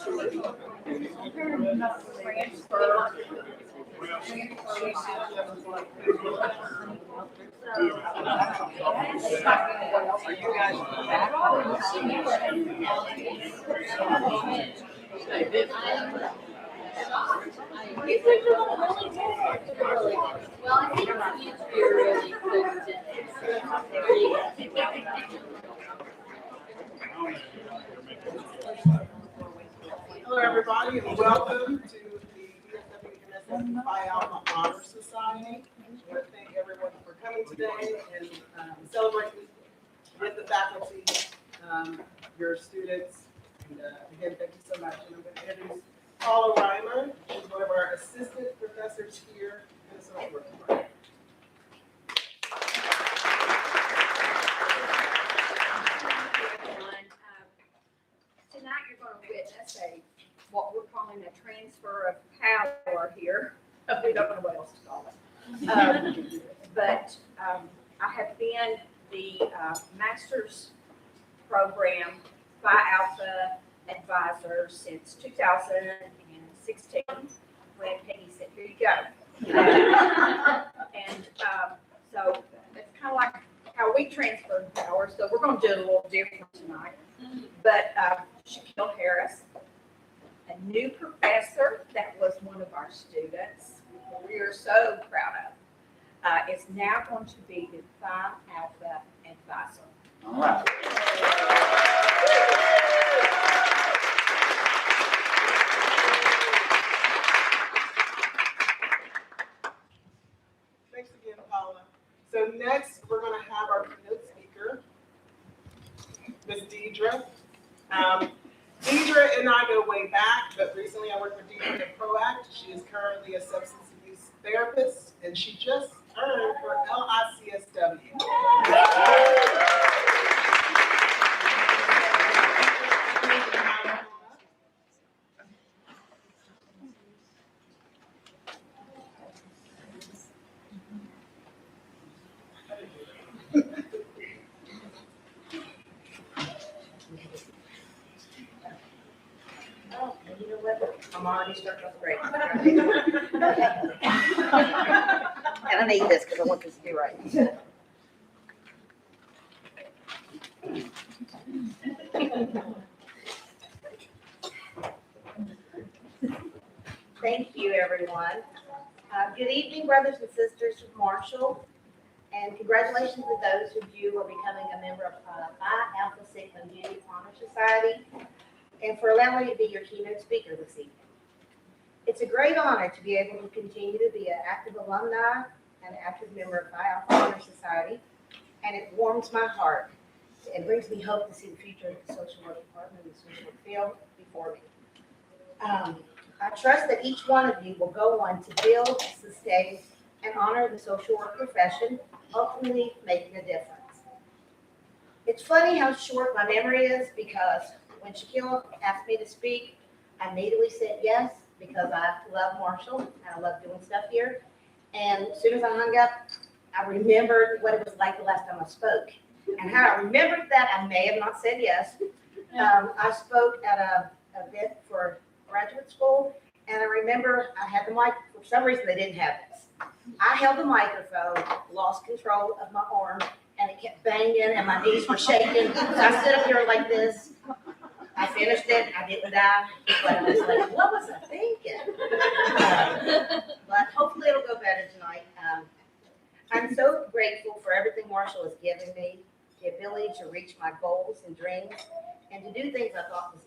Well, I think you're really good. Hello, everybody, and welcome to the DFW Phi Alpha Honor Society. I want to thank everyone for coming today and celebrating with the faculty, your students. And again, thank you so much. And I'm going to introduce Paula Reimer. She's one of our assistant professors here in the social work department. Tonight you're going to witness what we're calling a transfer of power here. We don't know what else to call it. But I have been the master's program Phi Alpha advisor since 2016 when Peggy said, here you go. And so it's kind of like how we transferred power. So we're going to do it a little different tonight. But Shaquille Harris, a new professor that was one of our students, we are so proud of, is now going to be the Phi Alpha advisor. All right. Thanks again, Paula. So next, we're going to have our keynote speaker, Ms. Deidre. Deidre and I go way back, but recently I worked with Deidre at ProAct. She is currently a substance abuse therapist, and she just earned her LICSW. You know what? I'm already starting off great. And I need this because I want this to be right. Thank you, everyone. Good evening, brothers and sisters of Marshall, and congratulations to those of you who are becoming a member of Phi Alpha Sigma Unity Honor Society, and for allowing me to be your keynote speaker this evening. It's a great honor to be able to continue to be an active alumni and active member of Phi Alpha Honor Society, and it warms my heart and brings me hope to see the future of the social work department and the social work field before me. I trust that each one of you will go on to build, sustain, and honor the social work profession, ultimately making a difference. It's funny how short my memory is, because when Shaquille asked me to speak, I immediately said yes, because I love Marshall and I love doing stuff here. And as soon as I hung up, I remembered what it was like the last time I spoke. And how I remembered that, I may have not said yes. I spoke at an event for graduate school, and I remember I had the mic. For some reason, they didn't have this. I held the microphone, lost control of my arm, and it kept banging, and my knees were shaking. So I stood up here like this. I finished it. I didn't die, but I was like, what was I thinking? But hopefully it'll go better tonight. I'm so grateful for everything Marshall has given me, the ability to reach my goals and dreams, and to do things I thought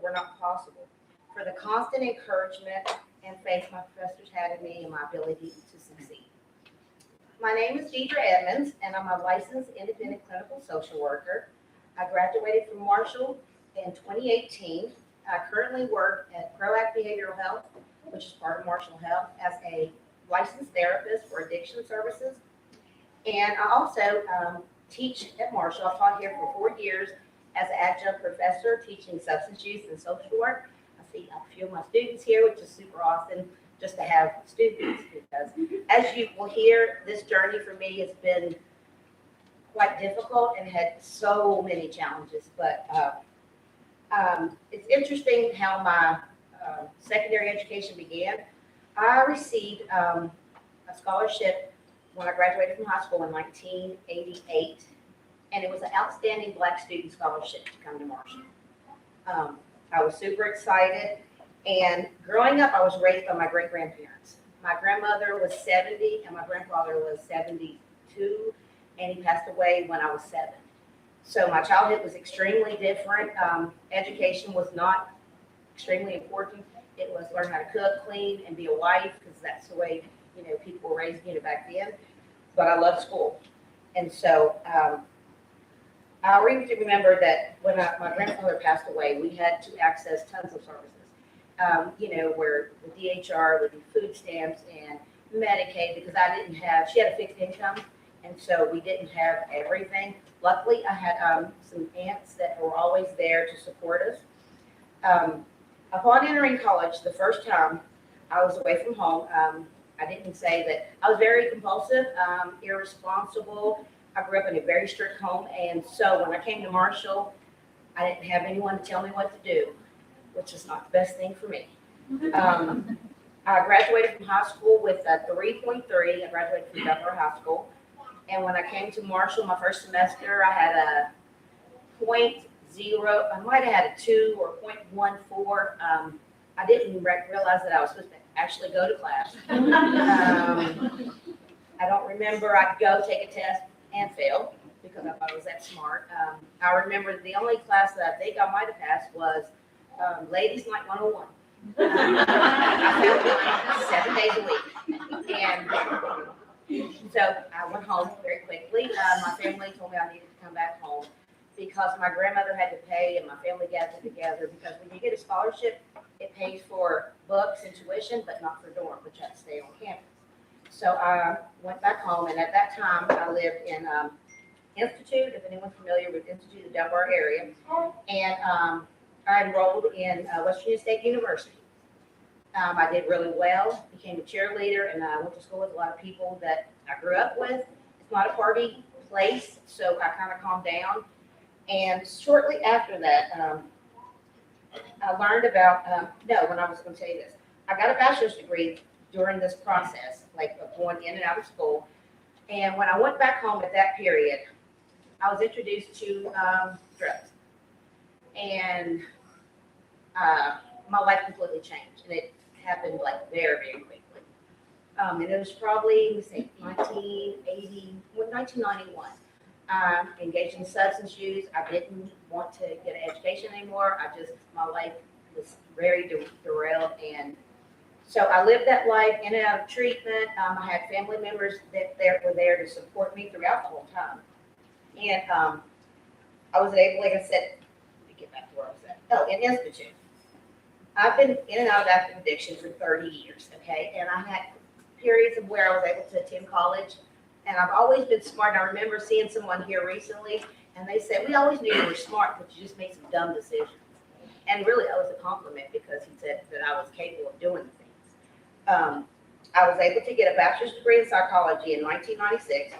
were not possible, for the constant encouragement and faith my professors had in me and my ability to succeed. My name is Deidre Edmonds, and I'm a licensed independent clinical social worker. I graduated from Marshall in 2018. I currently work at ProAct Behavioral Health, which is part of Marshall Health, as a licensed therapist for addiction services. And I also teach at Marshall. I've taught here for 4 years as an adjunct professor teaching substance use and social work. I see a few of my students here, which is super awesome just to have students, because as you will hear, this journey for me has been quite difficult and had so many challenges, but It's interesting how my secondary education began. I received a scholarship when I graduated from high school in 1988, and it was an outstanding Black student scholarship to come to Marshall. I was super excited, and growing up, I was raised by my great-grandparents. My grandmother was 70, and my grandfather was 72, and he passed away when I was 7. So my childhood was extremely different. Education was not extremely important. It was learn how to cook, clean, and be a wife, because that's the way, people were raised, back then. But I loved school. And so I remember that when my grandfather passed away, we had to access tons of services. Where the DHR would do food stamps and Medicaid, because she had a fixed income, and so we didn't have everything. Luckily, I had some aunts that were always there to support us. Upon entering college, the first time I was away from home, I didn't say that I was very compulsive, irresponsible. I grew up in a very strict home, and so when I came to Marshall, I didn't have anyone to tell me what to do, which is not the best thing for me. I graduated from high school with a 3.3. I graduated from Delaware High School. And when I came to Marshall, my first semester, I had a 0.0, I might have had a 2 or 0.14. I didn't realize that I was supposed to actually go to class. I don't remember. I'd go take a test and fail because I thought I was that smart. I remember the only class that I think I might have passed was Ladies Night 101. I found mine 7 days a week. And so I went home very quickly. My family told me I needed to come back home because my grandmother had to pay and my family gathered together, because when you get a scholarship, it pays for books and tuition, but not for dorm, which had to stay on campus. So I went back home, and at that time I lived in Institute, if anyone's familiar with Institute, the Delaware area, and I enrolled in West Virginia State University. I did really well, became a cheerleader, and I went to school with a lot of people that I grew up with. It's not a party place, so I kind of calmed down. And shortly after that, I learned about, when I was going to tell you this, I got a bachelor's degree during this process, like of going in and out of school. And when I went back home at that period, I was introduced to drugs. And my life completely changed. And it happened like very, very quickly. And it was probably, 1991. Engaged in substance use. I didn't want to get an education anymore. My life was very derailed. And so I lived that life in and out of treatment. I had family members that were there to support me throughout the whole time. And I was able, like I said, let me get back to where I was at. Oh, in Institute. I've been in and out of active addiction for 30 years, okay? And I had periods of where I was able to attend college. And I've always been smart. I remember seeing someone here recently, and they said, we always knew you were smart, but you just made some dumb decisions. And really, that was a compliment, because he said that I was capable of doing things. I was able to get a bachelor's degree in psychology in 1996.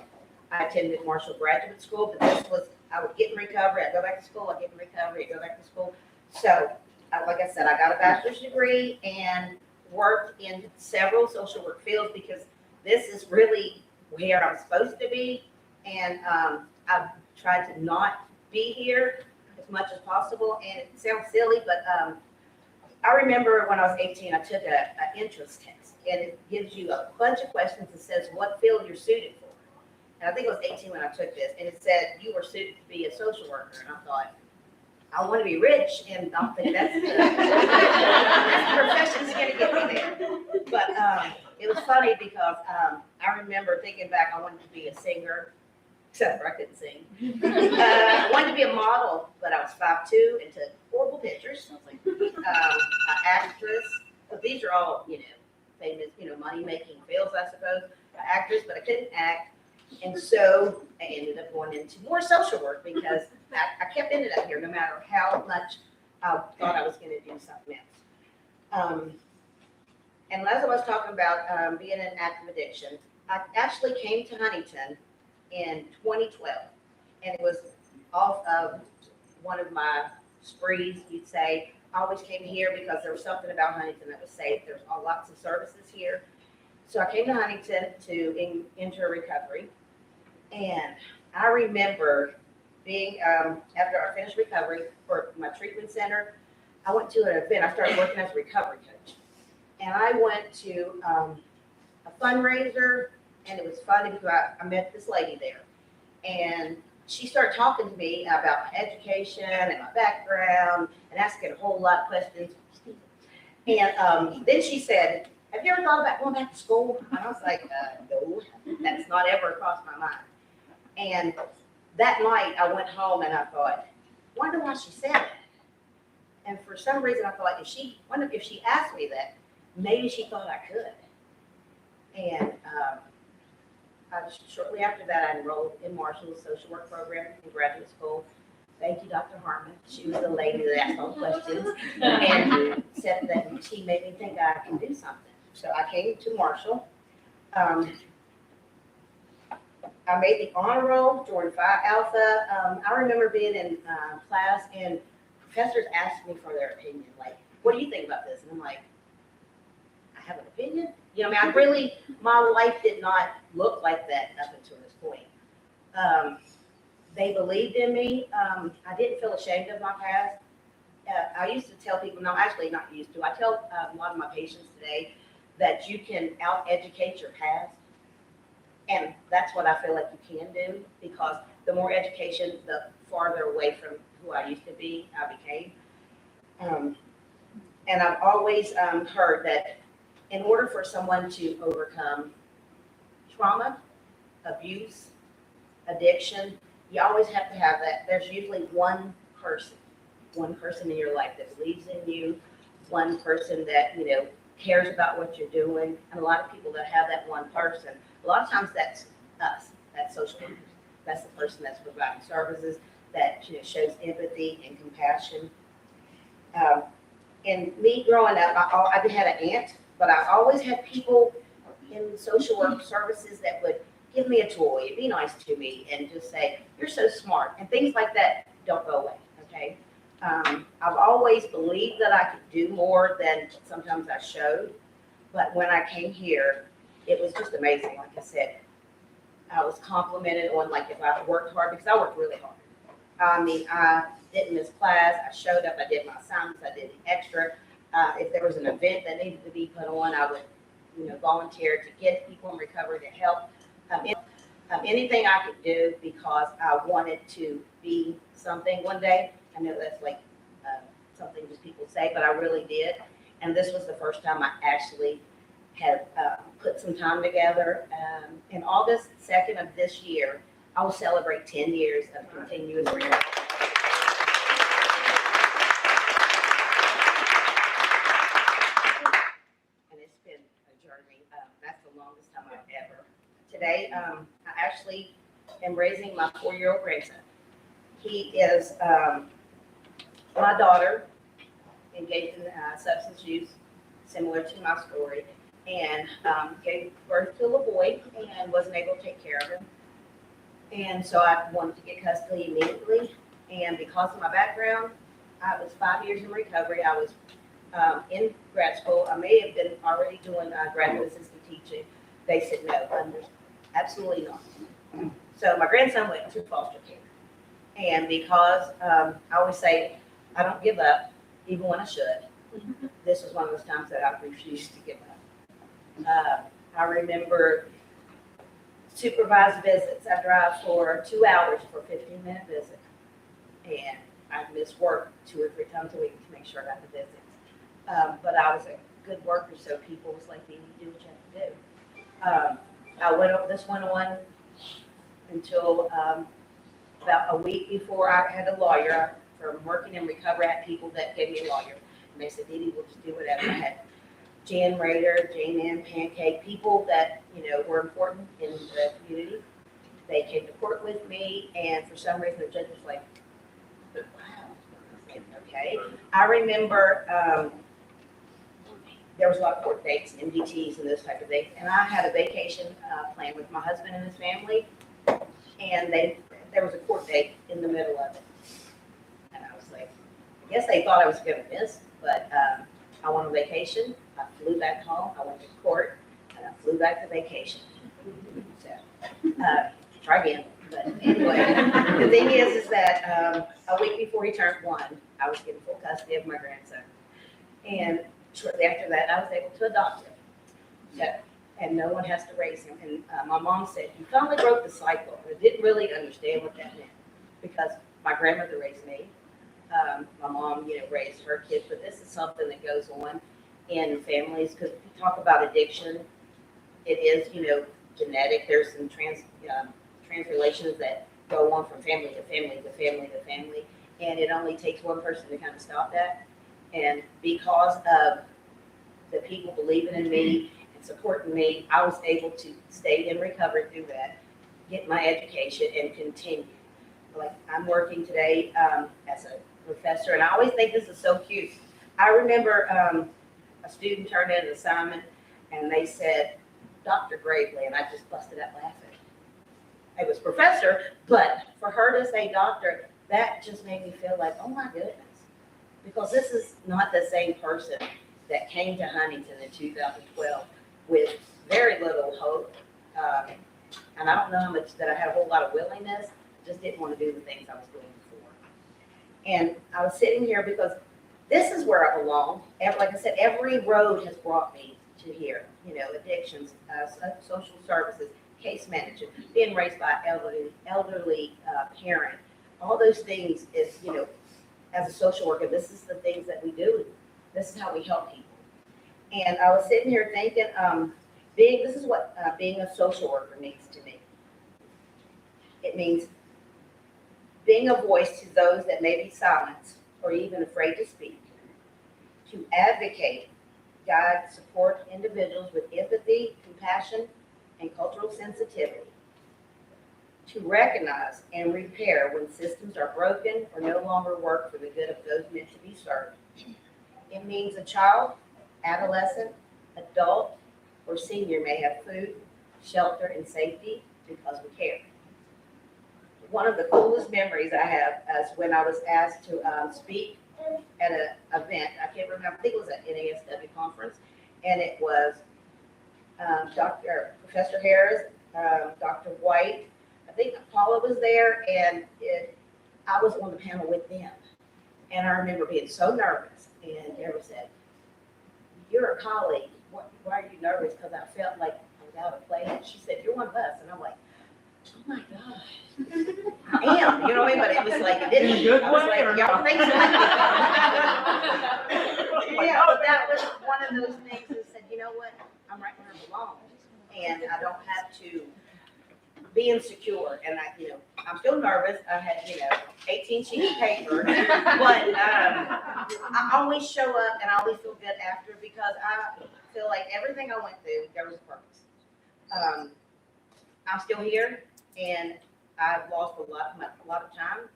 I attended Marshall Graduate School, but I would get in recovery, I'd go back to school, I'd get in recovery, I'd go back to school. So, like I said, I got a bachelor's degree and worked in several social work fields, because this is really where I'm supposed to be, and I've tried to not be here as much as possible. And it sounds silly, but I remember when I was 18, I took an entrance test, and it gives you a bunch of questions that says what field you're suited for. And I think I was 18 when I took this, and it said you were suited to be a social worker. And I thought, I want to be rich, and I don't think that's the profession that's going to get me there. But it was funny because I remember thinking back, I wanted to be a singer, except for I couldn't sing. I wanted to be a model, but I was 5'2" and took horrible pictures. I was like, an actress. So these are all, famous, money-making fields, I suppose. An actress, but I couldn't act. And so I ended up going into more social work, because I kept ending up here no matter how much I thought I was going to do something else. And as I was talking about being in active addiction, I actually came to Huntington in 2012, and it was off of one of my sprees, you'd say. I always came here because there was something about Huntington that was safe. There's lots of services here. So I came to Huntington to enter recovery. And I remember being, after I finished recovery for my treatment center, I went to an event. I started working as a recovery coach. And I went to a fundraiser, and it was funny because I met this lady there. And she started talking to me about my education and my background and asking a whole lot of questions. And then she said, have you ever thought about going back to school? And I was like, no, that's not ever crossed my mind. And that night I went home and I thought, wonder why she said it. And for some reason I thought, if she asked me that, maybe she thought I could. And shortly after that, I enrolled in Marshall's social work program in graduate school. Thank you, Dr. Harman. She was the lady that asked all the questions and said that she made me think I can do something. So I came to Marshall. I made the honor roll, joined Phi Alpha. I remember being in class and professors asked me for their opinion, like, what do you think about this? And I'm like, I have an opinion? You know, I mean, my life did not look like that up until this point. They believed in me. I didn't feel ashamed of my past. I used to tell people, no, actually not used to. I tell a lot of my patients today that you can out-educate your past. And that's what I feel like you can do, because the more education, the farther away from who I used to be, I became. And I've always heard that in order for someone to overcome trauma, abuse, addiction, you always have to have that. There's usually one person in your life that believes in you, one person that, you know, cares about what you're doing. And a lot of people that have that one person, a lot of times that's us, that's social workers. That's the person that's providing services, that, you know, shows empathy and compassion. And me growing up, I had an aunt, but I always had people in social work services that would give me a toy, be nice to me, and just say, you're so smart. And things like that don't go away, okay? I've always believed that I could do more than sometimes I showed. But when I came here, it was just amazing. Like I said, I was complimented on, like, if I worked hard, because I worked really hard. I mean, I didn't miss class. I showed up. I did my assignments. I did the extra. If there was an event that needed to be put on, I would, you know, volunteer to get people in recovery to help. Anything I could do, because I wanted to be something one day. I know that's like something just people say, but I really did. And this was the first time I actually had put some time together. In August 2nd of this year, I will celebrate 10 years of continuous recovery. And it's been a journey. That's the longest time I've ever. Today, I actually am raising my 4-year-old grandson. He is my daughter, engaged in substance use, similar to my story, and gave birth to a little boy and wasn't able to take care of him. And so I wanted to get custody immediately. And because of my background, I was 5 years in recovery. I was in grad school. I may have been already doing graduate assistant teaching. They said no, absolutely not. So my grandson went to foster care. And because I always say, I don't give up, even when I should. This was one of those times that I refused to give up. I remember supervised visits. I drive for 2 hours for a 15-minute visit. And I miss work 2 or 3 times a week to make sure I got the visits. But I was a good worker, so people was like, you need to do what you have to do. This went on until about a week before I had a lawyer. From working in recovery, I had people that gave me a lawyer. And they said, Dee, we'll just do whatever. I had Jan Rader, Jane Ann Pancake, people that, you know, were important in the community. They came to court with me, and for some reason the judge was like, wow. I said, okay. I remember there was a lot of court dates, MDTs, and those type of things. And I had a vacation planned with my husband and his family, and there was a court date in the middle of it. And I was like, guess they thought I was gonna miss, but, I went on vacation, I flew back home, I went to court, and I flew back to vacation. So, try again, but anyway, the thing is that, a week before he turned 1, I was given full custody of my grandson. And shortly after that, I was able to adopt him. So, and no one has to raise him. And my mom said, you finally broke the cycle. And I didn't really understand what that meant because my grandmother raised me. My mom, raised her kids, but this is something that goes on in families because we talk about addiction. It is, genetic. There's some translations that go on from family to family to family to family, and it only takes one person to kind of stop that. And because of the people believing in me and supporting me, I was able to stay in recovery through that, get my education, and continue. Like I'm working today as a professor, and I always think this is so cute. I remember a student turned in an assignment, and they said, Dr. Gravely, and I just busted out laughing. I was professor, but for her to say doctor, that just made me feel like, oh my goodness, because this is not the same person that came to Huntington in 2012 with very little hope. And I don't know how much that I had a whole lot of willingness, just didn't want to do the things I was doing before. And I was sitting here because this is where I belong. Like I said, every road has brought me to here, addictions, social services, case management, being raised by an elderly parent. All those things is, as a social worker, this is the things that we do. This is how we help people. And I was sitting here thinking, this is what being a social worker means to me. It means being a voice to those that may be silenced or even afraid to speak, to advocate, guide, support individuals with empathy, compassion, and cultural sensitivity, to recognize and repair when systems are broken or no longer work for the good of those meant to be served. It means a child, adolescent, adult, or senior may have food, shelter, and safety because we care. One of the coolest memories I have is when I was asked to speak at an event. I can't remember, I think it was an NASW conference, and it was Professor Harris, Dr. White, I think Paula was there, and I was on the panel with them. And I remember being so nervous, and Deborah said, you're a colleague, why are you nervous? Because I felt like I was out of place. And she said, you're one of us. And I'm like, oh my gosh, I am, what I mean? But it was like, it didn't, In a good I was way like, or y'all not? think so? Yeah, but that was one of those things that said, you know what, I'm right where I belong. And I don't have to be insecure. And I'm still nervous. I had, 18 sheets of paper, but I always show up and I always feel good after because I feel like everything I went through, there was a purpose. I'm still here and I've lost a lot of time,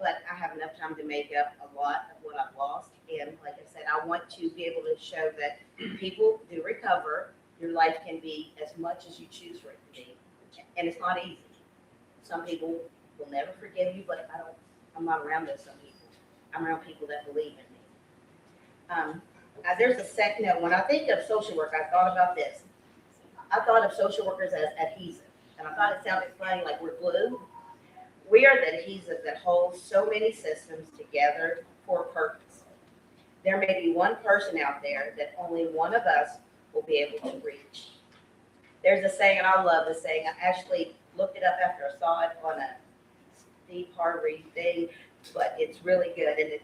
but I have enough time to make up a lot of what I've lost. And like I said, I want to be able to show that people do recover. Your life can be as much as you choose for it to be. And it's not easy. Some people will never forgive you, but I'm not around those some people. I'm around people that believe in me. There's a second note. When I think of social work, I thought about this. I thought of social workers as adhesive. And I thought it sounded funny, like we're glue. We are the adhesive that holds so many systems together for a purpose. There may be one person out there that only one of us will be able to reach. There's a saying, and I love this saying. I actually looked it up after I saw it on a Steve Harvey thing, but it's really good, and it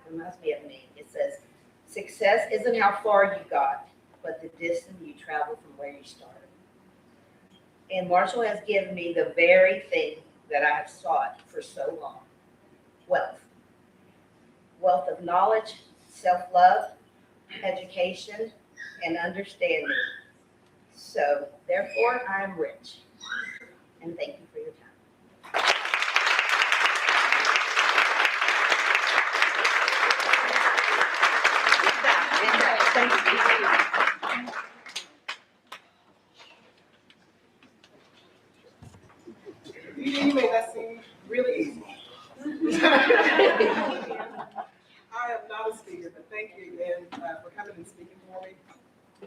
reminds me of me. It says, success isn't how far you got, but the distance you traveled from where you started. And Marshall has given me the very thing that I have sought for so long, wealth. Wealth of knowledge, self-love, education, and understanding. So, therefore, I am rich. And thank you for your time. You made that seem really easy. not a speaker, but thank you again for coming and speaking for me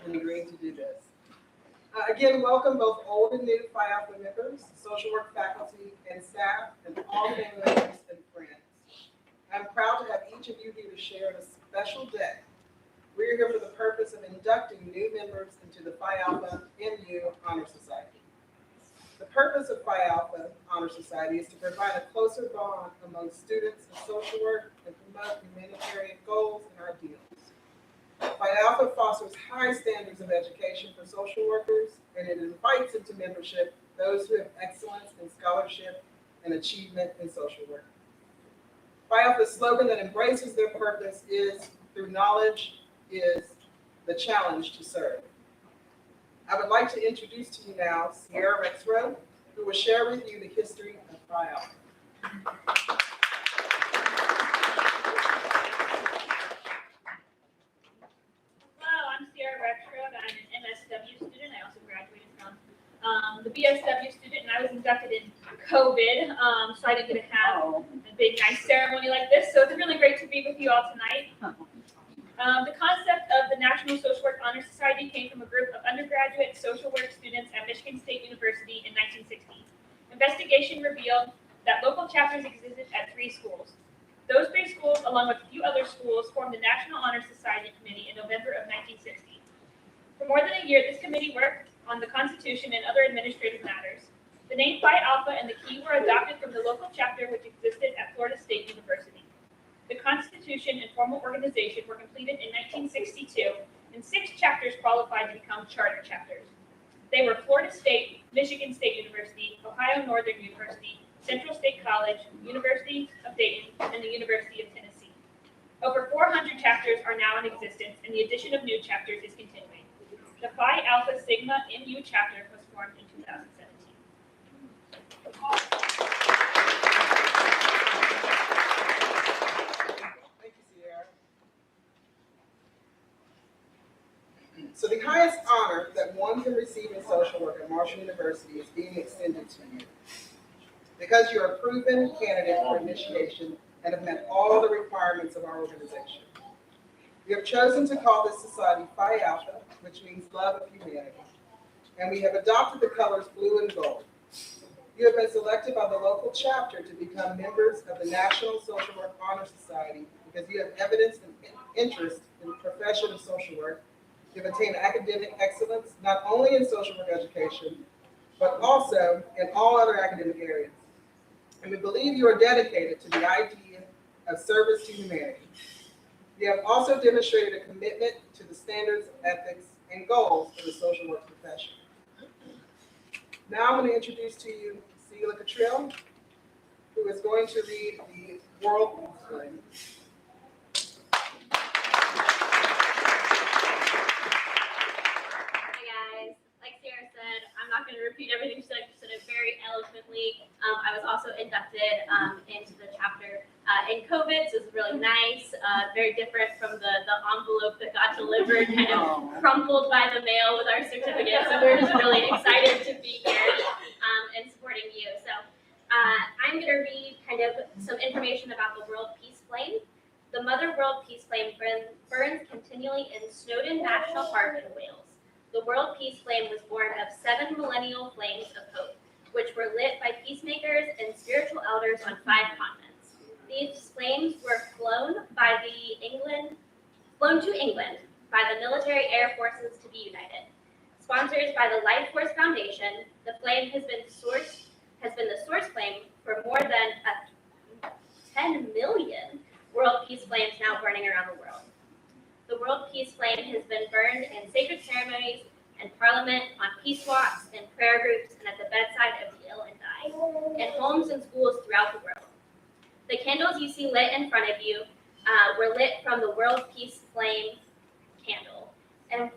and agreeing to do this. Again, welcome both old and new Phi Alpha members, social work faculty and staff, and all family members and friends. I'm proud to have each of you here to share a special day. We're here for the purpose of inducting new members into the Phi Alpha MU Honor Society. The purpose of Phi Alpha Honor Society is to provide a closer bond among students in social work and promote humanitarian goals and ideals. Phi Alpha fosters high standards of education for social workers, and it invites into membership those who have excellence in scholarship and achievement in social work. Phi Alpha's slogan that embraces their purpose is, through knowledge is the challenge to serve. I would like to introduce to you now JEHworld, who will share with you the history of Phi Alpha. Hello, I'm JEHworld. I'm an MSW student. I also graduated from the BSW student, and I was inducted in COVID, so I didn't get to have a big, nice ceremony like this. So it's really great to be with you all tonight. The concept of the National Social Work Honor Society came from a group of undergraduate social work students at Michigan State University in 1960. Investigation revealed that local chapters existed at 3 schools. Those 3 schools, along with a few other schools, formed the National Honor Society Committee in November of 1960. For more than a year, this committee worked on the Constitution and other administrative matters. The name Phi Alpha and the key were adopted from the local chapter which existed at Florida State University. The Constitution and formal organization were completed in 1962, and 6 chapters qualified to become charter chapters. They were Florida State, Michigan State University, Ohio Northern University, Central State College, University of Dayton, and the University of Tennessee. Over 400 chapters are now in existence, and the addition of new chapters is continuing. The Phi Alpha Sigma MU chapter was formed in 2017. So the highest honor that one can receive in social work at Marshall University is being extended to you. Because you're a proven candidate for initiation and have met all the requirements of our organization. We have chosen to call this society Phi Alpha, which means love of humanity. And we have adopted the colors blue and gold. You have been selected by the local chapter to become members of the National Social Work Honor Society because you have evidence and interest in the profession of social work. You've attained academic excellence, not only in social work education, but also in all other academic areas. And we believe you are dedicated to the idea of service to humanity. You have also demonstrated a commitment to the standards, ethics, and goals of the social work profession. Now I'm going to introduce to you Celia Cottrell, who is going to read the World Flame. I'm not going to repeat everything she said. She said it very eloquently. I was also inducted into the chapter in COVID, so it was really nice. Very different from the envelope that got delivered, kind of crumpled by the mail with our certificate. So we're just really excited to be here and supporting you. So I'm going to read kind of some information about the World Peace Flame. The Mother World Peace Flame burns continually in Snowdon National Park in Wales. The World Peace Flame was born of 7 millennial flames of hope, which were lit by peacemakers and spiritual elders on 5 continents. These flames were flown to England by the military air forces to be united. Sponsored by the Life Force Foundation, the flame has been the source flame for more than 10 million World Peace Flames now burning around the world. The World Peace Flame has been burned in sacred ceremonies and parliament, on peace walks, in prayer groups, and at the bedside of the ill and dying, in homes and schools throughout the world. The candles you see lit in front of you were lit from the World Peace Flame candle, and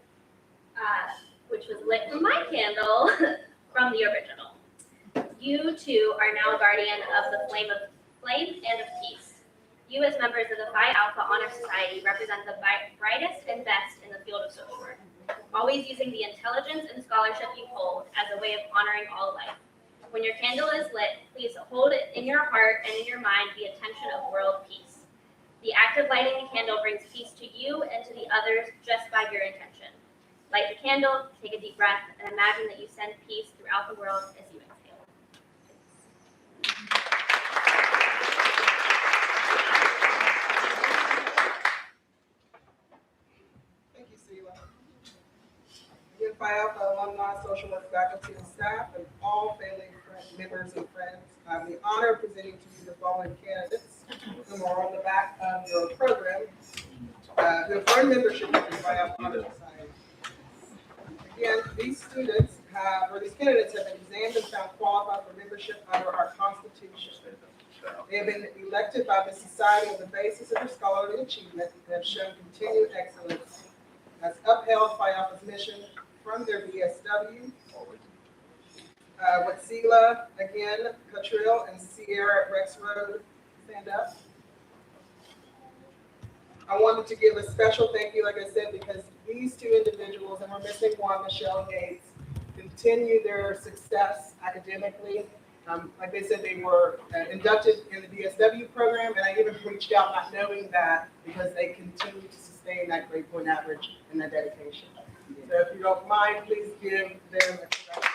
which was lit from my candle from the original. You too are now a guardian of the flame and of peace. You, as members of the Phi Alpha Honor Society, represent the brightest and best in the field of social work, always using the intelligence and scholarship you hold as a way of honoring all life. When your candle is lit, please hold it in your heart and in your mind the attention of world peace. The act of lighting the candle brings peace to you and to the others just by your intention. Light the candle, take a deep breath, and imagine that you send peace throughout the world as you exhale. Thank you, Sheila. Again, Phi Alpha alumni, social work faculty and staff, and all family members and friends, I have the honor of presenting to you the following candidates who are on the back of your program, who have earned membership in the Phi Alpha Honor Society. Again, these candidates have been examined and found qualified for membership under our Constitution. They have been elected by the Society on the basis of their scholarly achievement and have shown continued excellence, has upheld Phi Alpha's mission from their BSW. With Sela, again, Cottrell, and Sierra at Rex Road, stand up. I wanted to give a special thank you, like I said, because these two individuals, and we're missing one, Michelle Gates, continue their success academically. Like they said, they were inducted in the BSW program, and I even reached out not knowing that because they continue to sustain that grade point average and that dedication. So if you don't mind, please give them a congratulations.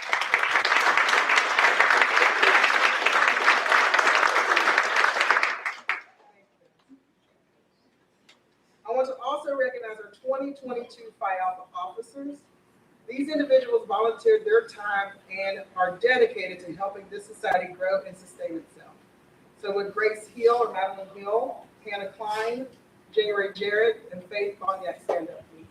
I want to also recognize our 2022 Phi Alpha officers. These individuals volunteered their time and are dedicated to helping this society grow and sustain itself. So with Grace Hill or Madeline Hill, Hannah Klein, January Jarrett, and Faith Bonyak, stand up, please.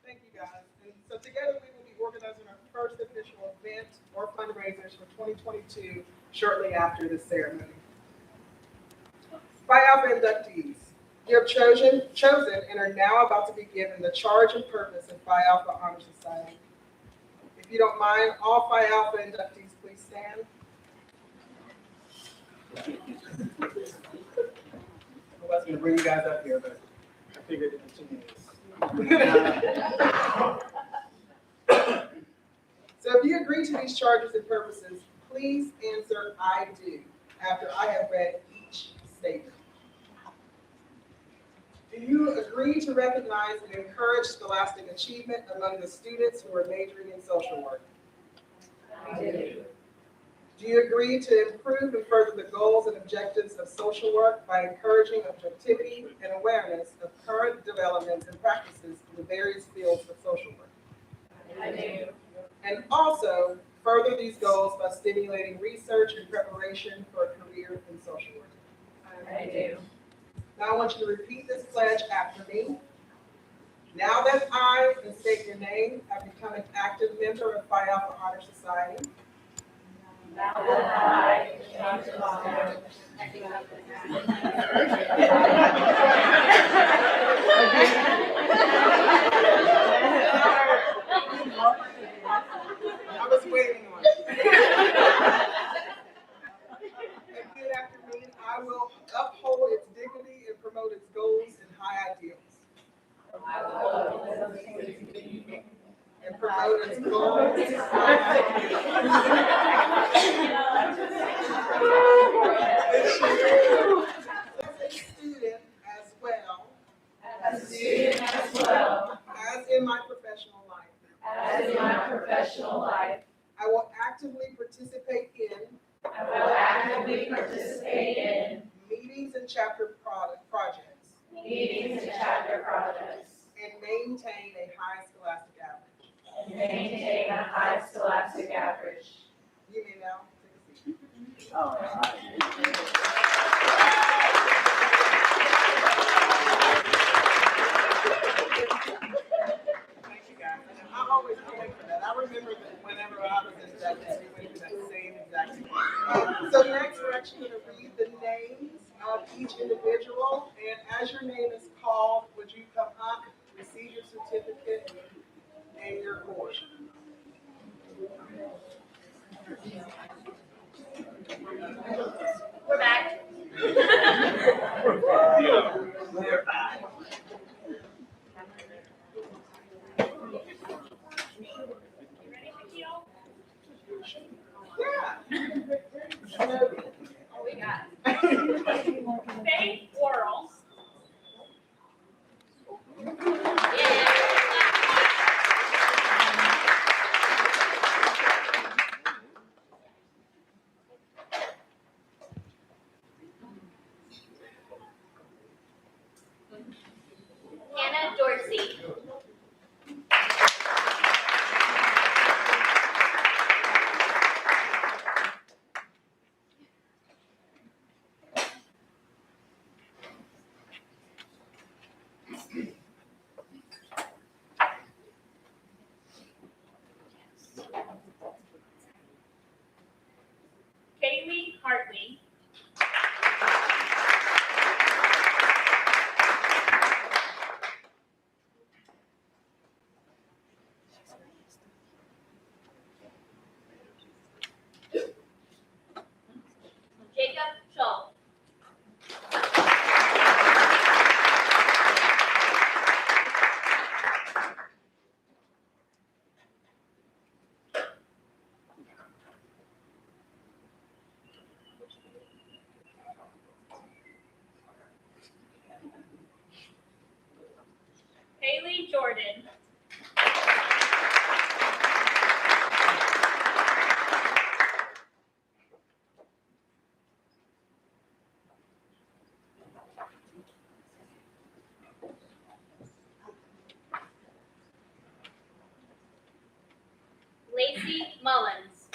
Thank you, guys. And so together we will be organizing our first official event or fundraisers for 2022 shortly after this ceremony. Phi Alpha inductees, you have chosen and are now about to be given the charge and purpose of Phi Alpha Honor Society. If you don't mind, all Phi Alpha inductees, please stand. I was going to bring you guys up here, but I figured it was 2 minutes. So if you agree to these charges and purposes, please answer "I do" after I have read each statement. Do you agree to recognize and encourage scholastic achievement among the students who are majoring in social work? I do. Do you agree to improve and further the goals and objectives of social work by encouraging objectivity and awareness of current developments and practices in the various fields of social work? I do. And also further these goals by stimulating research and preparation for a career in social work? I do. Now I want you to repeat this pledge after me. Now that I, and state your name, have become an active member of Phi Alpha Honor Society. Now that I, Dr. Bonner, I was waiting on it. Repeat after me. I will uphold its dignity and promote its goals and high ideals. And promote its goals and high ideals. As a student as well as in my professional life. I will actively participate in meetings and chapter projects and maintain a high scholastic average. You may now take a seat. Thank you, guys. I always wait for that. I remember that whenever I was in that, we went through that same exact thing. So next, we're actually going to read the names of each individual, and as your name is called, would you come up, receive your certificate and your award? We're back. Yeah. Oh, we got Faye Worrell. Hannah Dorsey. Kaylee Hartley. Jacob Schull. Haley Jordan. Lacey Mullins.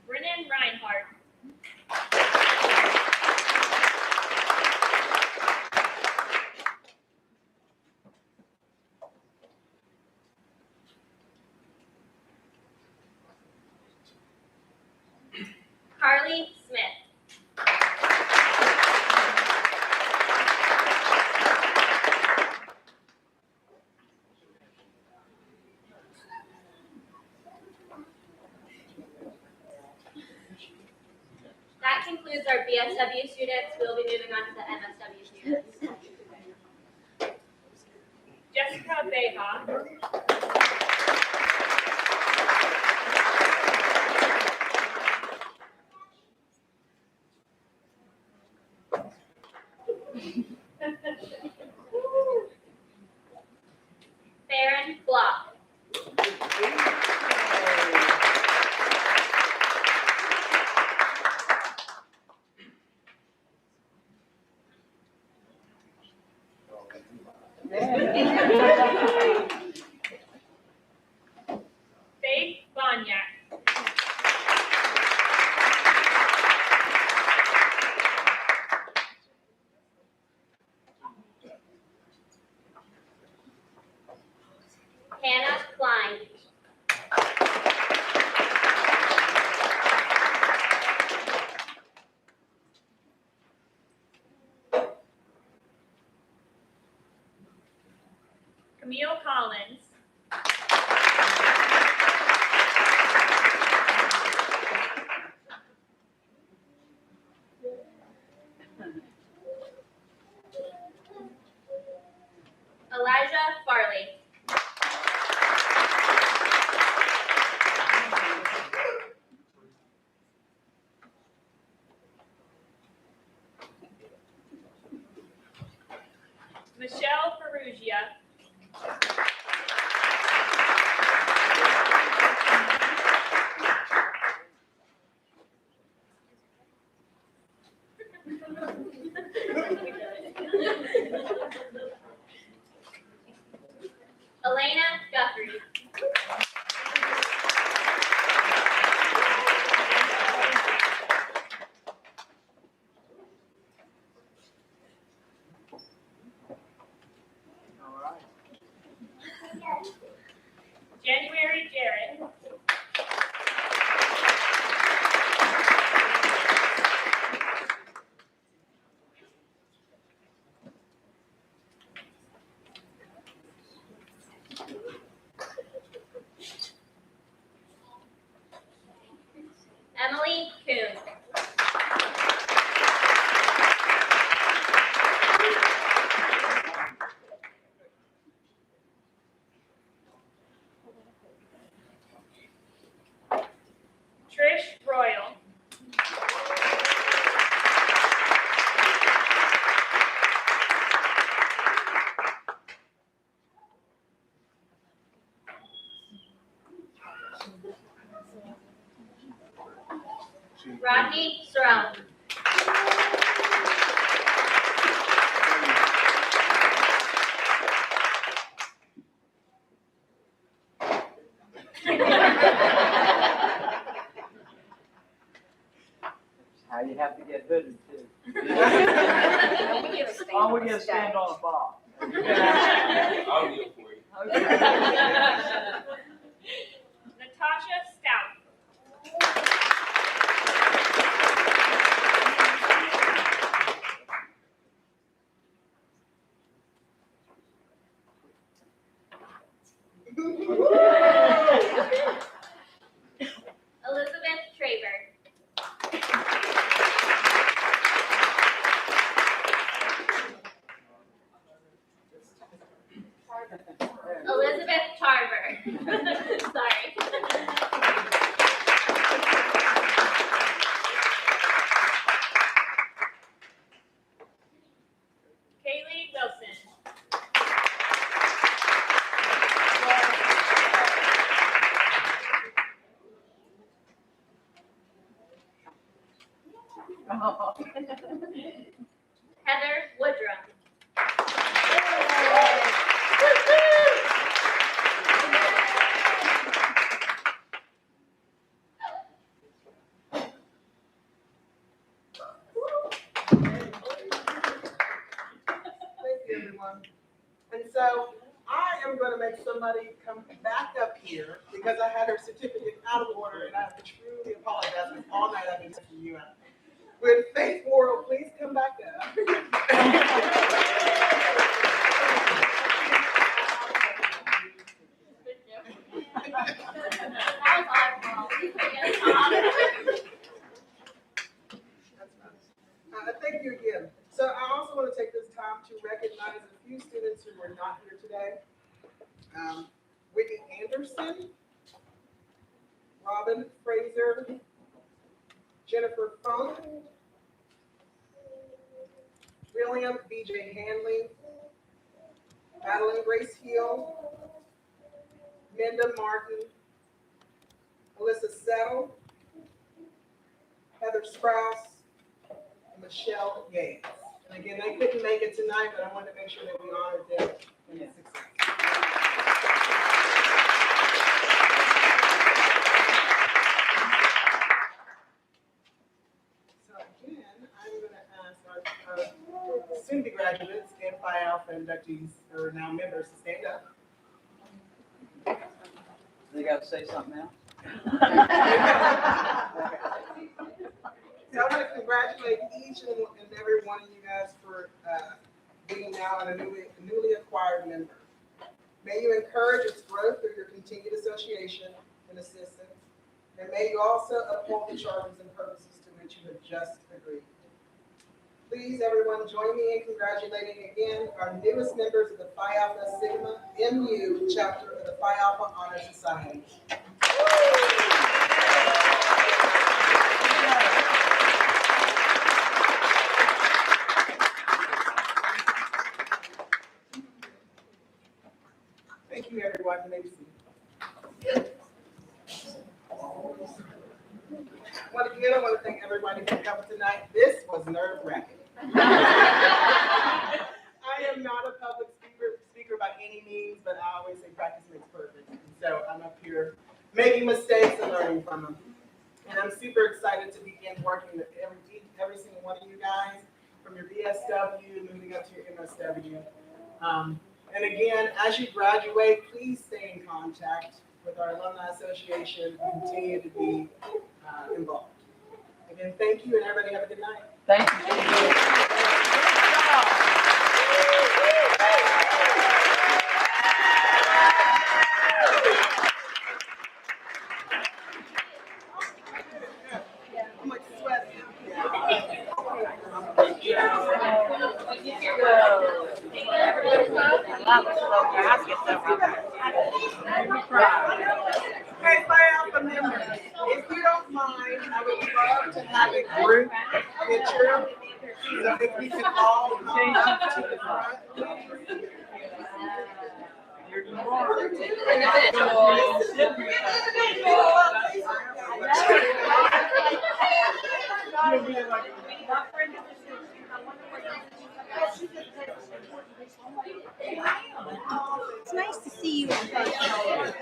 Brennan Reinhardt. Carly Smith. That concludes our BSW students. We'll be moving on to the MSW students. Jessica Beha. Farron Block. Faith Bonyak. Hannah Klein. Camille Collins. Elijah Farley. Michelle Perugia. Elena Guthrie. January Jarrett. Surround. How you have to get hooded too. We get a stand Oh, we on get the a stand stage. on a bar. I'll deal for you. Okay. Natasha Stout. Elizabeth Traver. Elizabeth Tarver. Sorry. Kaylee Wilson. Heather Woodrum. Thank you, everyone. And so I am going to make somebody come back up here because I had her certificate out of order, and I truly apologize. Because all night I've been checking you out. Would JEHworld please come back up? That was our fault. We put you on. Thank you again. So I also want to take this time to recognize a few students who were not here today. Whitney Anderson, Robin Fraser, Jennifer Funk, William B.J. Hanley, Madeline Grace Hill, Minda Martin, Alyssa Settle, Heather Sprouse, and Michelle Yates. And again, they couldn't make it tonight, but I wanted to make sure that we honored them in their success. So again, I'm going to ask our soon-to-be graduates and Phi Alpha inductees, or now members, to stand up. They gotta say something now? So I want to congratulate each and every one of you guys for being now a newly acquired member. May you encourage its growth through your continued association and assistance. And may you also uphold the charters and purposes to which you have just agreed. Please, everyone, join me in congratulating again our newest members of the Phi Alpha Sigma MU chapter of the Phi Alpha Honor Society. Thank you, everyone. You may be seated. I want to thank everybody for coming tonight. This was nerve-wracking. I am not a public speaker by any means, but I always say practice makes perfect. And so I'm up here making mistakes and learning from them. And I'm super excited to begin working with every single one of you guys, from your BSW moving up to your MSW. And again, as you graduate, please stay in contact with our Alumni Association and continue to be involved. Again, thank you, and everybody have a good night. Thank you. I'm like sweating. Hey, Phi Alpha members, if you don't mind, I would love to have a group picture. So if we can all come up to the front. Here you are. It's nice to see you in person.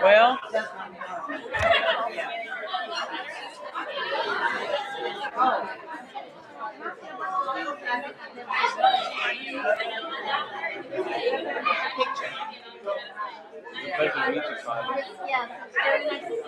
Well, Pleasure to meet you, Father. Yeah, it's very nice to see you.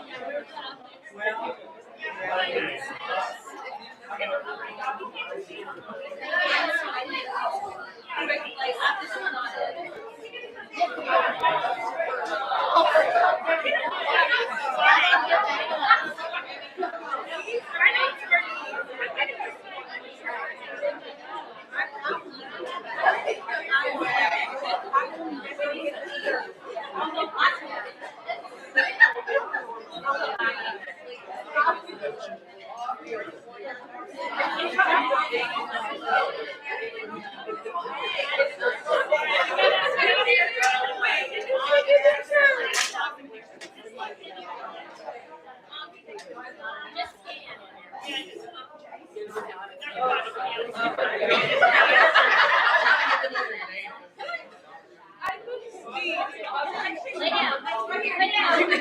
Lay down. Lay down.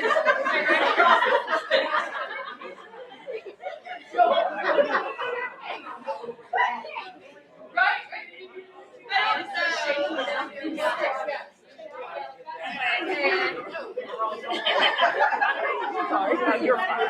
you're fine.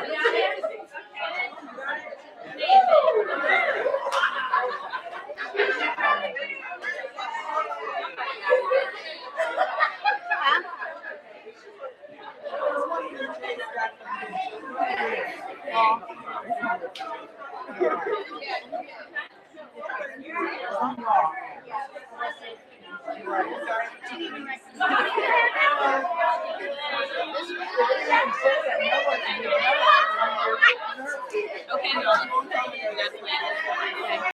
Okay.